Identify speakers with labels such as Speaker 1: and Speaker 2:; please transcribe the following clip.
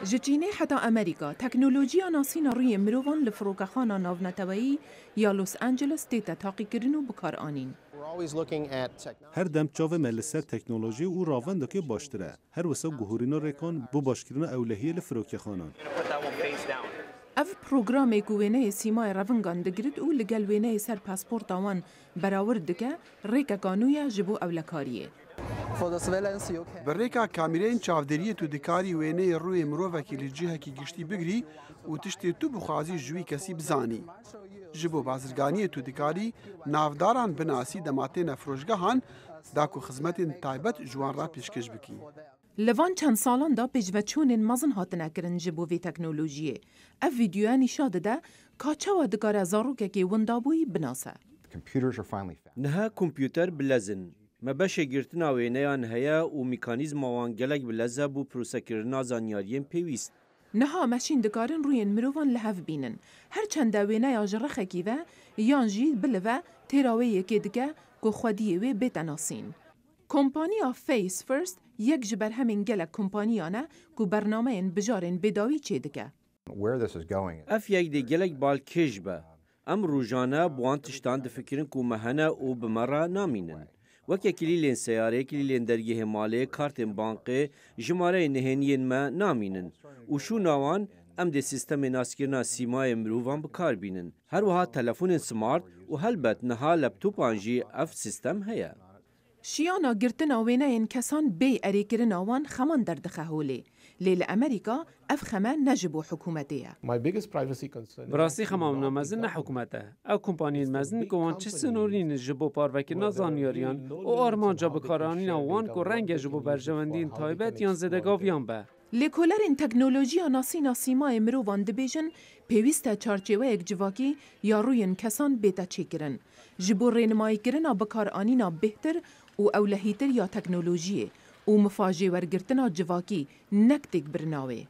Speaker 1: جچینه حتی امریکا تکنولوژیا ناسینا روی مروان لفروکخانا ناونتوایی یا لوس آنجلس دیتا تاقی کردن و بکار آنین.
Speaker 2: هر دم چاو ملسر تکنولوژی و راوند که باشتره. هر وسا گهورینا رکان بو باشکرنا اولهی لفروکخانان.
Speaker 1: اف پروگرام کوینه سیمای رونگان دگرد و لگل وینه سر پاسپورت آوان براورد دکه ریکا قانویا جبو اولکاریه.
Speaker 3: برێکا کامیرەیەن چاودێریە و دکاری وێنەیە ڕووی مرۆڤێکی لە جیهێکی گشتی بگری و تشتێ تو بخوازی ژووی کەسی بزانی. ji bo bazirganiyê tu dikarî navdaran binasî dematêne firojgehan dak û xizmetên taybet ji wan re pêşkêş bikî.
Speaker 1: لوان چند سالان دا پێشڤەچوونên mezin hatine kirin ji bo vê teknolojiyê. Ev vîdyoya nîşa dide ka çawa dikare zarokekê windabûyî binase.
Speaker 4: Niha kompyûter bilezin. Me beşê girtina wêneyan heye û mîkanîzma wan gelek bileze bû prosekirina zanyariyên pêwîst.
Speaker 1: Niha meşîn dikarin rûyên mirovan li hev bînin. Her çend wêneya ji rexekî ve yan jî bilive têra wê yekê dike ku xwediyê wê bête nasîn. Kompaniya Face First yek ji berhemên gelek kompaniyan e ku bernameyên bijarên bêdawî çê dike.
Speaker 4: Ev yek dê gelek balkêj be. Em rojane bi wan tiştan difikirin ku me hene û bi me re namînin. Weke kilîlên seyarê, kilîlên dergehê malê, kartên bankê, jimareyên nihêniyên me namînin. û şûna wan em dê sîstemê naskirina sîmayê mirovan bikarbînin. Her wiha telefonên smart û helbet niha laptopan jî ev sîstem heye.
Speaker 1: Şiyana girtina wêneyên kesan bê erêkirina wan xeman derdixe holê. Lê li Amerîka ev xeme ne ji bo hikûmetê ye.
Speaker 5: Bi rastî xema min mezin ne hikûmet e. Ew kompaniyên mezin ku wan çi sînorînin ji bo parvekirina zanyariyan û armanca bikaranîna wan ku renge ji bo berjewendiyên taybet yan zêdegaviyan be.
Speaker 1: Lêkolerên teknolojiya nasîna sîmayê mirovan dibêjin pêwîst e çarçêweyek civakî ya rûyên kesan bête çêkirin. Ji bo rênimayîkirina bikaranîna bêhtir û ewlehîtir ya teknolojiyê û mifajê wergirtina civakî nek têk birina wê.